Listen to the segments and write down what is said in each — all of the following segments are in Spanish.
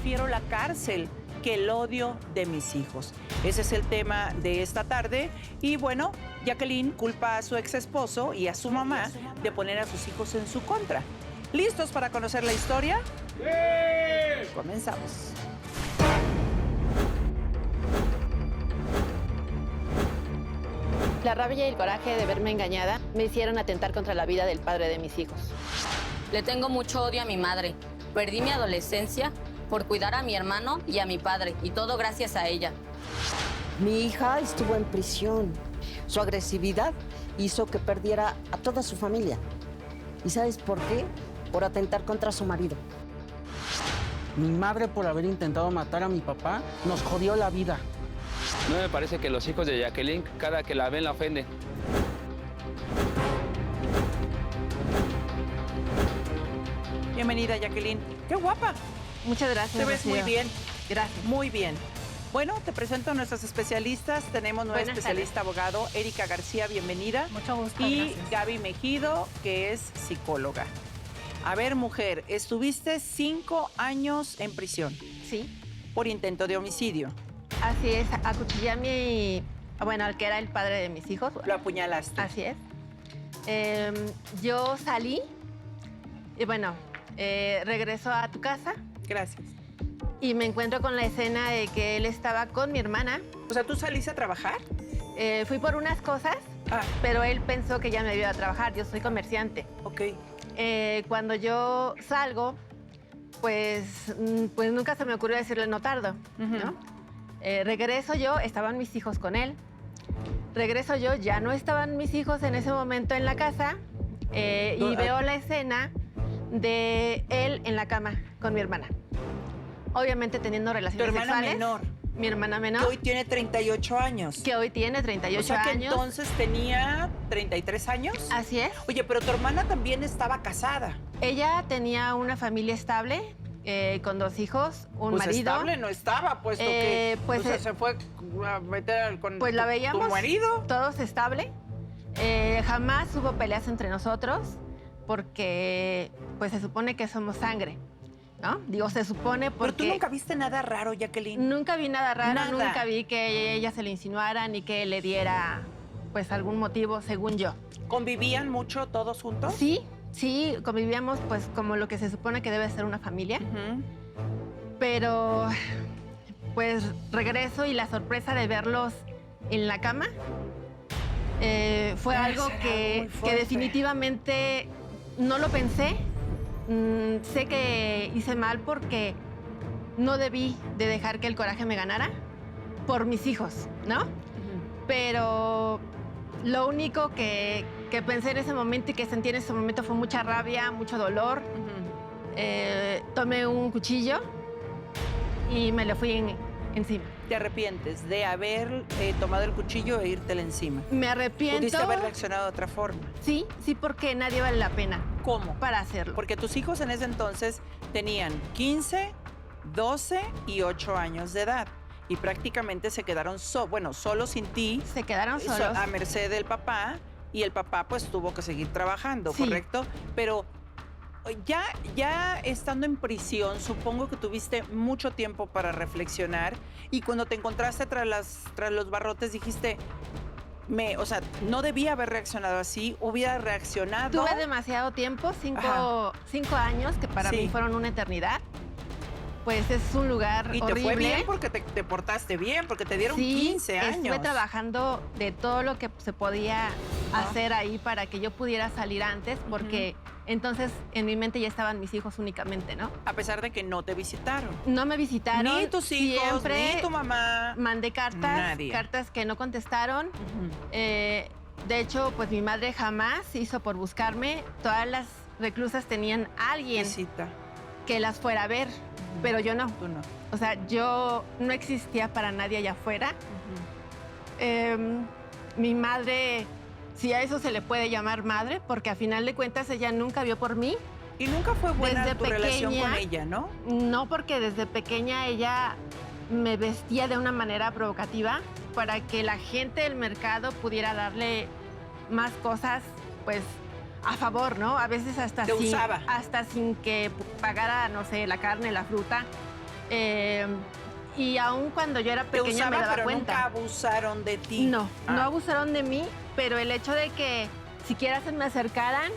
prefiero la cárcel que el odio de mis hijos. Ese es el tema de esta tarde. Y bueno, Jacqueline culpa a su ex esposo y a su mamá de poner a sus hijos en su contra. ¿Listos para conocer la historia? ¡Sí! Comenzamos. La rabia y el coraje de verme engañada me hicieron atentar contra la vida del padre de mis hijos. Le tengo mucho odio a mi madre. Perdí mi adolescencia por cuidar a mi hermano y a mi padre, y todo gracias a ella. Mi hija estuvo en prisión. Su agresividad hizo que perdiera a toda su familia. ¿Y sabes por qué? Por atentar contra su marido. Mi madre, por haber intentado matar a mi papá, nos jodió la vida. No me parece que los hijos de Jacqueline, cada que la ven, la ofenden. Bienvenida, Jacqueline. ¡Qué guapa! Muchas gracias. Te ves muy Rocío. bien. Gracias. Muy bien. Bueno, te presento a nuestras especialistas. Tenemos nueva Buenas especialista abogado, Erika García, bienvenida. Mucho gusto, Y gracias. Gaby Mejido, que es psicóloga. A ver, mujer, estuviste 5 años en prisión Sí, por intento de homicidio. así es. Acuchillé a al que era el padre de mis hijos. Lo apuñalaste. Así es. Yo salí y regreso a tu casa Gracias. y me encuentro con la escena de que él estaba con mi hermana. O sea, ¿tú saliste a trabajar? Fui por unas cosas, Ah, pero él pensó que ya me iba a trabajar. Yo soy comerciante. ok. Cuando yo salgo, pues nunca se me ocurrió decirle no tardo, ¿no? Regreso yo, estaban mis hijos con él. Regreso yo, ya no estaban mis hijos en ese momento en la casa y veo la escena de él en la cama con mi hermana. Obviamente teniendo Tu relaciones hermana sexuales. menor, Mi hermana que menor, hoy tiene 38 años. que hoy tiene 38 O sea, que años. entonces tenía 33 años. Así es. Oye, pero tu hermana también estaba casada. Ella tenía una familia estable, con 2 hijos, un Pues marido. estable no estaba, puesto que pues, o sea, se fue a meter con Pues la tu veíamos marido. todos estable. Jamás hubo peleas entre nosotros porque pues se supone que somos sangre, ¿no? Digo, se supone porque Pero tú nunca viste nada raro, Jacqueline. nunca vi nada raro, Nada. nunca vi que ella se le insinuara ni que le diera pues algún motivo, según yo. ¿Convivían mucho todos juntos? Sí, convivíamos pues como lo que se supone que debe ser una familia, Ujú. pero pues regreso y la sorpresa de verlos en la cama fue Debe algo ser que, algo muy que fuerte. definitivamente no lo pensé. Sé que hice mal porque no debí de dejar que el coraje me ganara por mis hijos, ¿no? Pero lo único que pensé en ese momento y que sentí en ese momento fue mucha rabia, mucho dolor. Tomé un cuchillo y me lo fui encima. ¿Te arrepientes de haber tomado el cuchillo e írtele encima? Me arrepiento. ¿Pudiste haber reaccionado de otra forma? Sí, porque nadie vale la pena ¿Cómo? para hacerlo. Porque tus hijos en ese entonces tenían 15, 12 y 8 años de edad. Y prácticamente se quedaron solos sin ti, Se quedaron solos. a merced del papá. Y el papá pues tuvo que seguir trabajando, Sí. ¿correcto? Pero ya estando en prisión, supongo que tuviste mucho tiempo para reflexionar. Y cuando te encontraste tras los barrotes dijiste, no debía haber reaccionado así, hubiera reaccionado. Tuve demasiado tiempo, 5 Ajá. años, que para Sí. mí fueron una eternidad. Pues es un lugar Y te horrible. fue bien porque te portaste bien, porque te dieron 15 años. Estuve trabajando de todo lo que se podía hacer ahí para que yo pudiera salir antes, porque entonces en mi mente ya estaban mis hijos únicamente, ¿no? A pesar de que no te visitaron. No me visitaron. Ni tus hijos, Siempre ni tu mamá. mandé cartas, Nadie. cartas que no contestaron. De hecho, pues mi madre jamás hizo por buscarme. Todas las reclusas tenían a alguien Visita. que las fuera a ver, pero yo no. Tú no. O sea, yo no existía para nadie allá afuera. Mi madre, si a eso se le puede llamar madre, porque a final de cuentas ella nunca vio por mí. Y nunca fue buena Desde tu relación pequeña- con ella, ¿no? No, porque desde pequeña ella me vestía de una manera provocativa para que la gente del mercado pudiera darle más cosas, pues, a favor, ¿no? A veces hasta Te usaba. hasta sin que pagara, no sé, la carne, la fruta. Y aún cuando yo era Te pequeña usaban, me daba pero cuenta. nunca abusaron de ti. No, no Ah. abusaron de mí, pero el hecho de que siquiera se me acercaran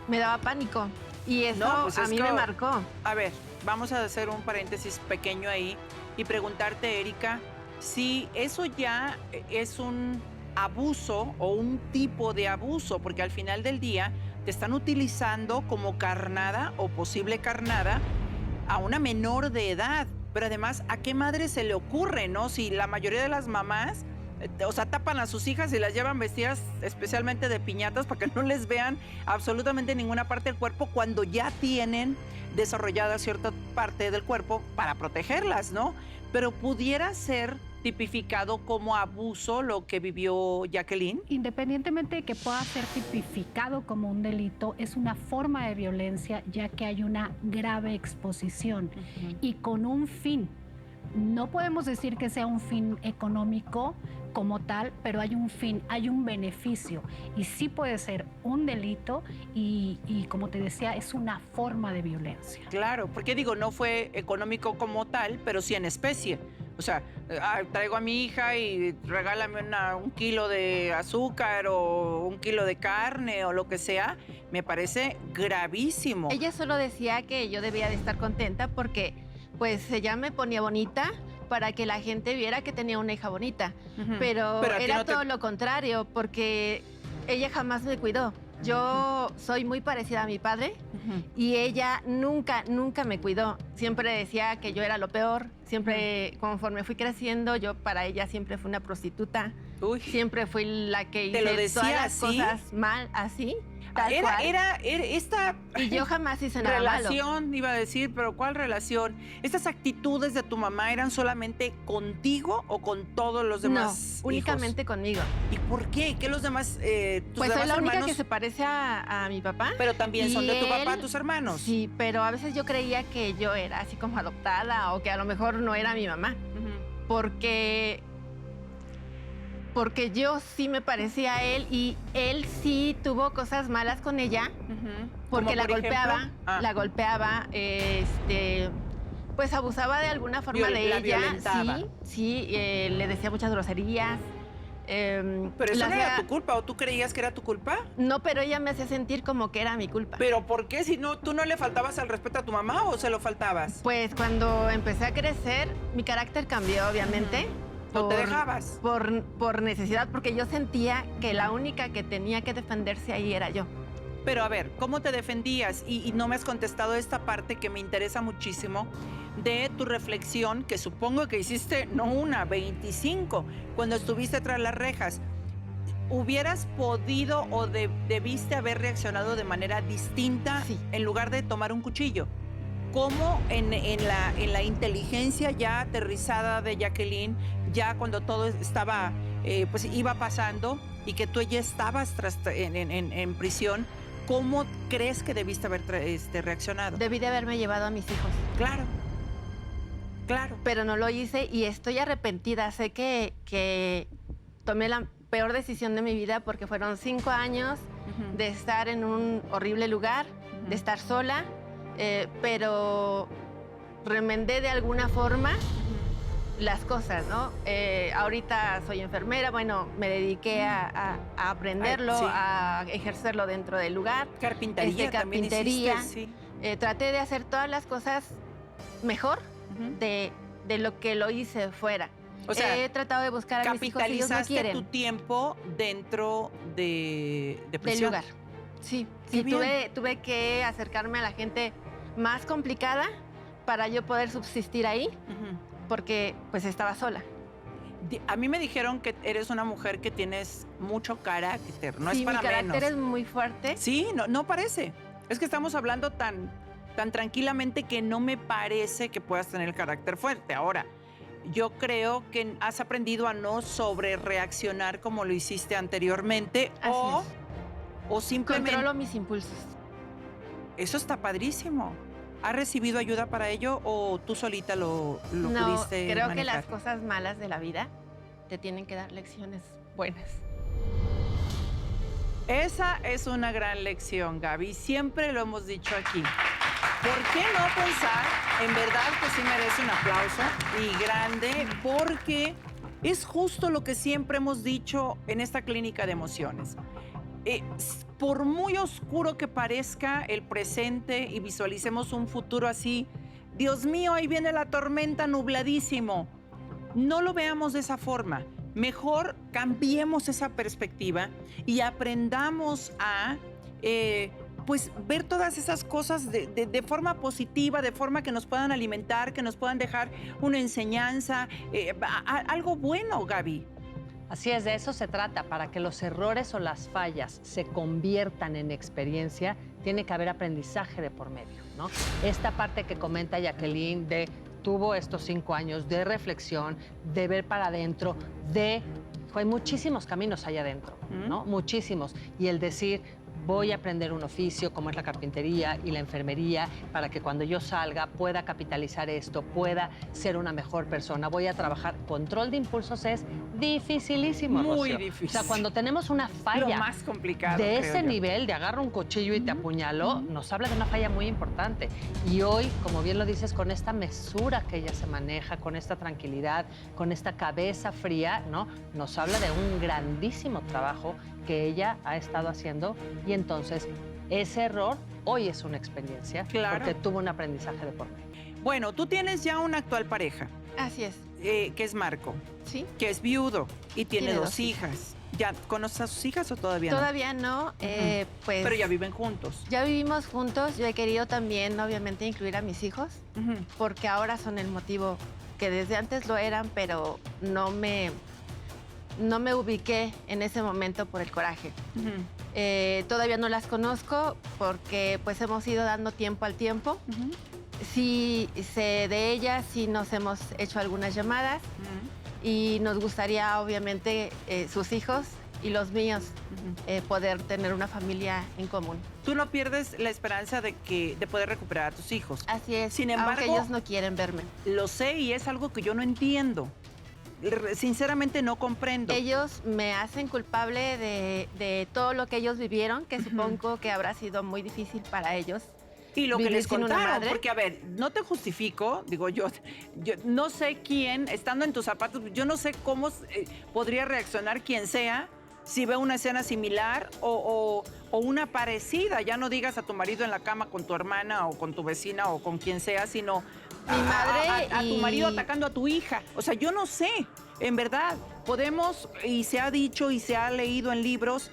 me daba pánico. Y eso No, pues a es mí que- me marcó. A ver, vamos a hacer un paréntesis pequeño ahí y preguntarte, Erika, si eso ya es un abuso o un tipo de abuso, porque al final del día te están utilizando como carnada o posible carnada a una menor de edad. Pero además, ¿a qué madre se le ocurre, no? Si la mayoría de las mamás, o sea, tapan a sus hijas y las llevan vestidas especialmente de piñatas para que no les vean absolutamente ninguna parte del cuerpo cuando ya tienen desarrollada cierta parte del cuerpo para protegerlas, ¿no? Pero pudiera ser tipificado como abuso lo que vivió Jacqueline. Independientemente de que pueda ser tipificado como un delito, es una forma de violencia ya que hay una grave exposición y con un fin. No podemos decir que sea un fin económico como tal, pero hay un fin, hay un beneficio y sí puede ser un delito y como te decía, es una forma de violencia. Claro, porque digo, no fue económico como tal, pero sí en especie. O sea, traigo a mi hija y regálame un kilo de azúcar o un kilo de carne o lo que sea, me parece gravísimo. Ella solo decía que yo debía de estar contenta porque pues ella me ponía bonita para que la gente viera que tenía una hija bonita. Ujú. Pero a ti era no te- todo lo contrario, porque ella jamás me cuidó. Yo soy muy parecida a mi padre Ujú. y ella nunca me cuidó. Siempre decía que yo era lo peor. Siempre, conforme fui creciendo, yo para ella siempre fui una prostituta. Uy. Siempre fui la que ¿Te lo hice decía todas las así? cosas mal, así, tal cual. Era esta Y yo jamás hice nada malo. relación, iba a decir, pero ¿cuál relación? ¿Estas actitudes de tu mamá eran solamente contigo o con todos los demás No, únicamente conmigo. hijos? ¿Y por qué? ¿Qué los demás, tus Pues soy demás la única hermanos, que se parece a mi papá. pero también son Y de tu papá él- tus hermanos? Sí, pero a veces yo creía que yo era así como adoptada o que a lo mejor no era mi mamá. Ujú. Porque yo sí me parecía a él y él sí tuvo cosas malas con ella Ujú. porque ¿Como la por golpeaba, ejemplo? Ah. la golpeaba, pues abusaba de alguna forma La de ella. violentaba. Sí, le decía muchas groserías. Pero eso la no era hacía- tu culpa, ¿o tú creías que era tu culpa? No, pero ella me hacía sentir como que era mi culpa. ¿Pero por qué? Si no, ¿tú no le faltabas al respeto a tu mamá o se lo faltabas? Pues cuando empecé a crecer, mi carácter cambió, obviamente. ¿O te dejabas? Por necesidad, porque yo sentía que la única que tenía que defenderse ahí era yo. Pero a ver, ¿cómo te defendías? Y no me has contestado esta parte que me interesa muchísimo de tu reflexión, que supongo que hiciste no una, 25, cuando estuviste tras las rejas. ¿Hubieras podido o debiste haber reaccionado de manera distinta Sí. en lugar de tomar un cuchillo? ¿Cómo en la inteligencia ya aterrizada de Jacqueline, ya cuando todo estaba, pues iba pasando y que tú ya estabas en prisión, cómo crees que debiste haber reaccionado? Debí de haberme llevado a mis hijos, Claro, claro. pero no lo hice y estoy arrepentida. Sé que tomé la peor decisión de mi vida porque fueron 5 años Ujú. de estar en un horrible lugar, Ujú. de estar sola, pero remendé de alguna forma las cosas, ¿no? Ahorita soy enfermera, bueno, me dediqué a aprenderlo, sí. a ejercerlo dentro del lugar. Carpintería también carpintería. hiciste, sí. Traté de hacer todas las cosas mejor Ujú. de lo que lo hice fuera. O sea, he tratado de buscar a mis hijos y ellos no capitalizaste quieren tu tiempo dentro de del prisión. lugar. Sí, Qué sí, bien. tuve que acercarme a la gente más complicada para yo poder subsistir ahí, Ujú. porque pues estaba sola. A mí me dijeron que eres una mujer que tienes mucho carácter, no sí, es para mi carácter menos. es muy fuerte. Sí, no parece. Es que estamos hablando tan tranquilamente que no me parece que puedas tener el carácter fuerte. Ahora, yo creo que has aprendido a no sobrereaccionar como lo hiciste anteriormente Así o simplemente... Controlo mis impulsos. Eso está padrísimo. ¿Has recibido ayuda para ello o tú solita lo No, pudiste creo manejar? que las cosas malas de la vida te tienen que dar lecciones buenas. Esa es una gran lección, Gaby. Siempre lo hemos dicho aquí. ¿Por qué no pensar? En verdad que sí merece un aplauso y grande, porque es justo lo que siempre hemos dicho en esta clínica de emociones. Por muy oscuro que parezca el presente y visualicemos un futuro así, Dios mío, ahí viene la tormenta, nubladísimo. No lo veamos de esa forma. Mejor cambiemos esa perspectiva y aprendamos a pues ver todas esas cosas de forma positiva, de forma que nos puedan alimentar, que nos puedan dejar una enseñanza, algo bueno, Gaby. Así es, de eso se trata. Para que los errores o las fallas se conviertan en experiencia, tiene que haber aprendizaje de por medio, ¿no? Esta parte que comenta Jacqueline tuvo estos 5 años de reflexión, de ver para adentro, hay muchísimos caminos allá adentro, ¿no? Muchísimos. Y el decir, voy a aprender un oficio como es la carpintería y la enfermería para que cuando yo salga pueda capitalizar esto, pueda ser una mejor persona. Voy a trabajar. Control de impulsos es dificilísimo, Muy Rocío. difícil. O sea, cuando tenemos una falla Lo más complicado, de creo ese yo. nivel, de agarro un cuchillo y te apuñalo, nos habla de una falla muy importante. Y hoy, como bien lo dices, con esta mesura que ella se maneja, con esta tranquilidad, con esta cabeza fría, ¿no? Nos habla de un grandísimo trabajo que ella ha estado haciendo y entonces ese error hoy es una experiencia Claro. porque tuvo un aprendizaje de por medio. Bueno, tú tienes ya una actual pareja, Así es, que es Marco, ¿sí? que es viudo y tiene Tiene 2 2 hijas. ¿Ya conoces a sus hijas o todavía no? Todavía no, pues... Pero ya viven juntos. Ya vivimos juntos, yo he querido también, obviamente, incluir a mis hijos, Ujú. porque ahora son el motivo que desde antes lo eran, pero no me ubiqué en ese momento por el coraje. Ujú. Todavía no las conozco porque pues hemos ido dando tiempo al tiempo. Ujú. Sí sé de ellas, sí nos hemos hecho algunas llamadas Ujú. y nos gustaría obviamente sus hijos y los míos Ujú. poder tener una familia en común. Tú no pierdes la esperanza de poder recuperar a tus hijos. Así es, Sin embargo, aunque ellos no quieren verme. Lo sé y es algo que yo no entiendo. Sinceramente no comprendo. Ellos me hacen culpable de todo lo que ellos vivieron, que supongo que habrá sido muy difícil para ellos. Y lo que vivir les sin una contaron, madre. porque a ver, no te justifico, digo yo no sé quién, estando en tus zapatos, yo no sé cómo podría reaccionar quien sea si ve una escena similar o una parecida. Ya no digas a tu marido en la cama con tu hermana o con tu vecina o con quien sea, sino Mi madre a tu y- marido atacando a tu hija. O sea, yo no sé, en verdad, podemos, y se ha dicho y se ha leído en libros,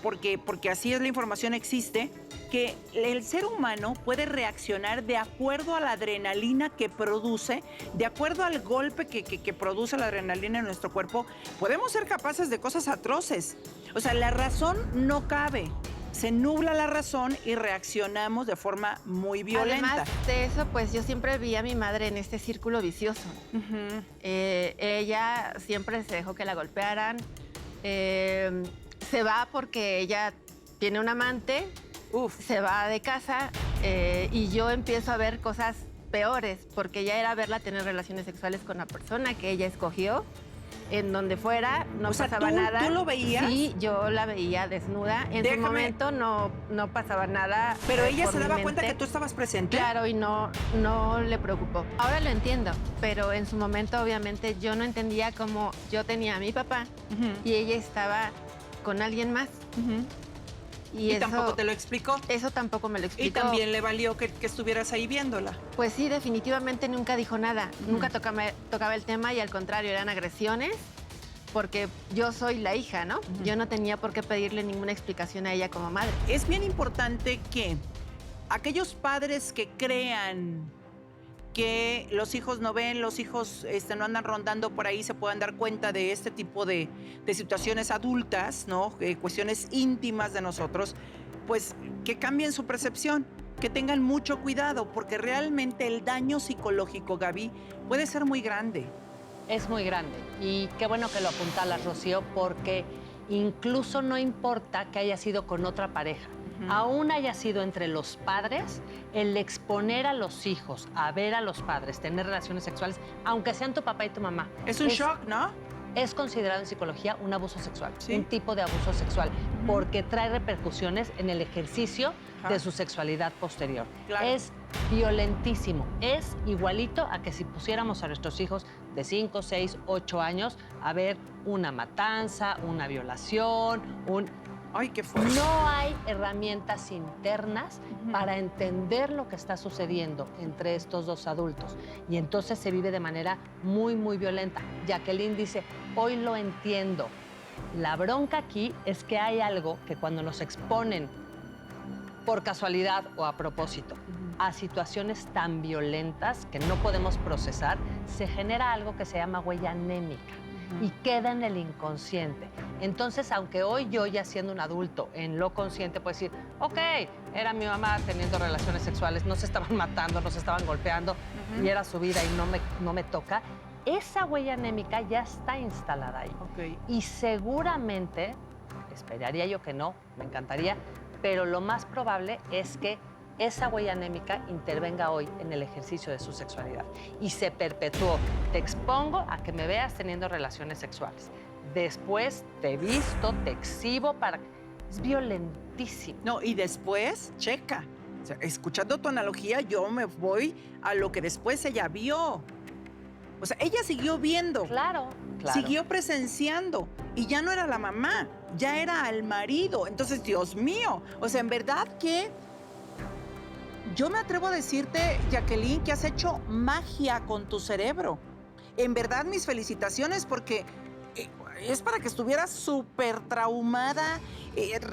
porque así es, la información existe, que el ser humano puede reaccionar de acuerdo a la adrenalina que produce, de acuerdo al golpe que produce la adrenalina en nuestro cuerpo, podemos ser capaces de cosas atroces. O sea, la razón no cabe. Se nubla la razón y reaccionamos de forma muy violenta. Además de eso, pues yo siempre vi a mi madre en este círculo vicioso. Ujú. Ella siempre se dejó que la golpearan. Se va porque ella tiene un amante, Uf. se va de casa y yo empiezo a ver cosas peores, porque ya era verla tener relaciones sexuales con la persona que ella escogió, en donde fuera, no O sea, pasaba ¿tú nada. lo veías? Sí, yo la veía desnuda. En Déjame- su momento no pasaba nada. Pero ella por se mi daba cuenta mente. que tú estabas presente. Claro, y no le preocupó. Ahora lo entiendo, pero en su momento obviamente yo no entendía cómo yo tenía a mi papá Ujú, y ella estaba con alguien más. ujú. Y, Y eso, tampoco te lo explicó. eso tampoco me lo Y explicó. también le valió que estuvieras ahí viéndola. Pues sí, definitivamente nunca dijo nada. Nunca tocaba el tema y al contrario, eran agresiones porque yo soy la hija, ¿no? Yo no tenía por qué pedirle ninguna explicación a ella como madre. Es bien importante que aquellos padres que crean que los hijos no ven, los hijos no andan rondando por ahí, se puedan dar cuenta de este tipo de situaciones adultas, ¿no? Cuestiones íntimas de nosotros, pues que cambien su percepción, que tengan mucho cuidado, porque realmente el daño psicológico, Gaby, puede ser muy grande. Es muy grande y qué bueno que lo apuntalas, Rocío, porque incluso no importa que haya sido con otra pareja, aún haya sido entre los padres, el exponer a los hijos a ver a los padres tener relaciones sexuales, aunque sean tu papá y tu mamá. Es un shock, ¿no? Es considerado en psicología un abuso sexual, Sí. un tipo de abuso sexual, porque trae repercusiones en el ejercicio Ajá. de su sexualidad posterior. Claro. Es violentísimo. Es igualito a que si pusiéramos a nuestros hijos de 5, 6, 8 años a ver una matanza, una violación, Ay, qué fuerte. No hay herramientas internas para entender lo que está sucediendo entre estos dos adultos. Y entonces se vive de manera muy, muy violenta. Jacqueline dice, hoy lo entiendo. La bronca aquí es que hay algo que cuando nos exponen por casualidad o a propósito a situaciones tan violentas que no podemos procesar, se genera algo que se llama huella anémica y queda en el inconsciente. Entonces, aunque hoy yo ya siendo un adulto en lo consciente puedo decir, ok, era mi mamá teniendo relaciones sexuales, no se estaban matando, no se estaban golpeando y era su vida y no me toca, esa huella anémica ya está instalada ahí. Ok. Y seguramente, esperaría yo que no, me encantaría, pero lo más probable es que esa huella anémica intervenga hoy en el ejercicio de su sexualidad y se perpetuó. Te expongo a que me veas teniendo relaciones sexuales. Después te visto, te exhibo para... Es violentísimo. No, y después, checa. O sea, escuchando tu analogía, yo me voy a lo que después ella vio. O sea, ella siguió viendo. Claro. Siguió presenciando. Y ya no era la mamá, ya era al marido. Entonces, Dios mío. O sea, en verdad que... Yo me atrevo a decirte, Jacqueline, que has hecho magia con tu cerebro. En verdad, mis felicitaciones, porque es para que estuvieras súper traumada,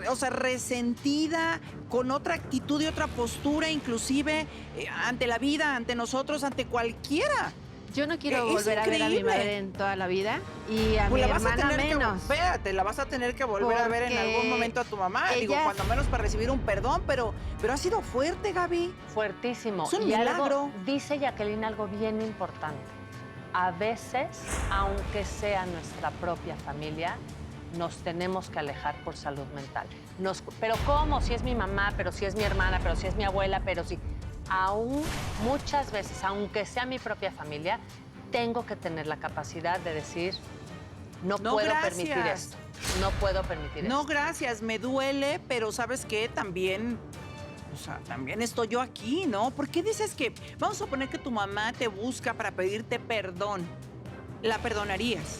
o sea, resentida, con otra actitud y otra postura, inclusive ante la vida, ante nosotros, ante cualquiera. Yo no quiero Es volver a ver a mi increíble. madre en toda la vida y a Pues mi la vas a hermana tener menos. espérate, la vas a tener que volver a ver en Porque algún momento a tu mamá. Digo, ella- cuando menos para recibir un perdón, pero ha sido fuerte, Gaby. Fuertísimo. Es un Y algo- milagro. dice Jacqueline algo bien importante. A veces, aunque sea nuestra propia familia, nos tenemos que alejar por salud mental. Pero ¿cómo? Si es mi mamá, pero si es mi hermana, pero si es mi abuela, pero si... Aún muchas veces, aunque sea mi propia familia, tengo que tener la capacidad de decir, no puedo gracias. permitir esto. No puedo permitir No, esto. gracias, me duele, pero ¿sabes qué? También, o sea, también estoy yo aquí, ¿no? ¿Por qué dices que, vamos a suponer que tu mamá te busca para pedirte perdón? ¿La perdonarías?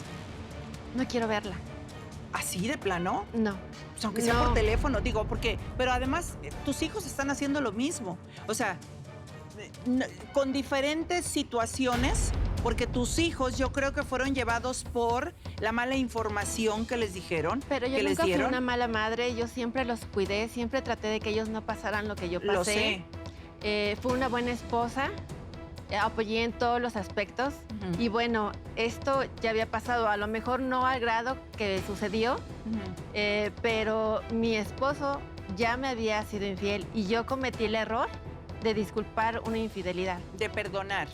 No quiero verla. ¿Así de plano? No. Pues aunque sea No. por teléfono, digo, porque, pero además tus hijos están haciendo lo mismo. O sea, con diferentes situaciones, porque tus hijos yo creo que fueron llevados por la mala información que les dijeron, Pero yo que les nunca fui dieron. una mala madre, yo siempre los cuidé, siempre traté de que ellos no pasaran lo que yo pasé. Lo sé. Fui una buena esposa, apoyé en todos los aspectos. Ujú. Y bueno, esto ya había pasado, a lo mejor no al grado que sucedió, Ujú. pero mi esposo ya me había sido infiel y yo cometí el error de disculpar una infidelidad. De perdonar.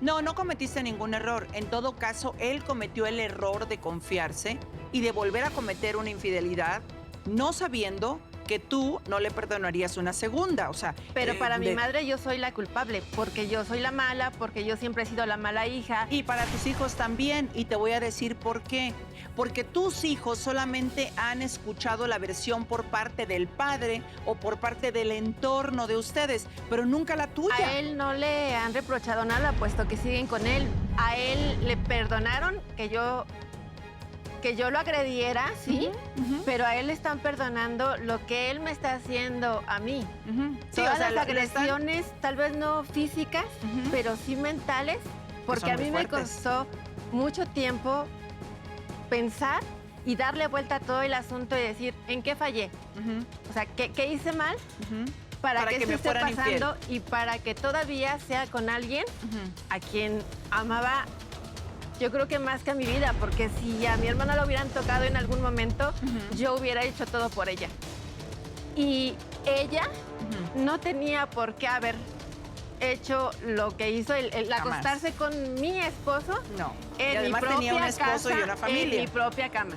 No, no cometiste ningún error. En todo caso, él cometió el error de confiarse y de volver a cometer una infidelidad, no sabiendo que tú no le perdonarías una segunda. O sea, Pero para mi de- madre yo soy la culpable, porque yo soy la mala, porque yo siempre he sido la mala hija. Y para tus hijos también, y te voy a decir por qué. Porque tus hijos solamente han escuchado la versión por parte del padre o por parte del entorno de ustedes, pero nunca la tuya. A él no le han reprochado nada, puesto que siguen con él. A él le perdonaron que yo lo agrediera, sí, Ujú, pero a él le están perdonando lo que él me está haciendo a mí. ujú. Sí, Todas o sea, las le están- agresiones, tal vez no físicas, Ujú. pero sí mentales, porque son a muy mí me fuertes. costó mucho tiempo pensar y darle vuelta a todo el asunto y decir, ¿en qué fallé? Ujú, O sea, ¿qué hice mal ujú, para que me esto esté fueran infiel. pasando y para que todavía sea con alguien ujú. a quien amaba, yo creo que más que a mi vida, porque si a mi hermana lo hubieran tocado en algún momento, Ujú. yo hubiera hecho todo por ella. Y ella Ujú. no tenía por qué haber hecho lo que hizo, el Jamás. acostarse con mi esposo No. Y en mi además propia tenía un esposo y casa, una familia. en mi propia cama.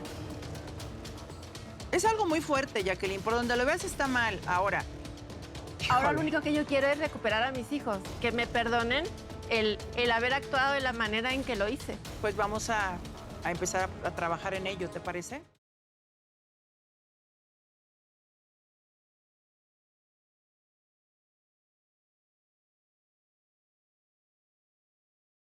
Es algo muy fuerte, Jacqueline. Por donde lo veas está mal. Ahora. Ahora híjole. lo único que yo quiero es recuperar a mis hijos, que me perdonen el haber actuado de la manera en que lo hice. Pues vamos a empezar a trabajar en ello, ¿te parece?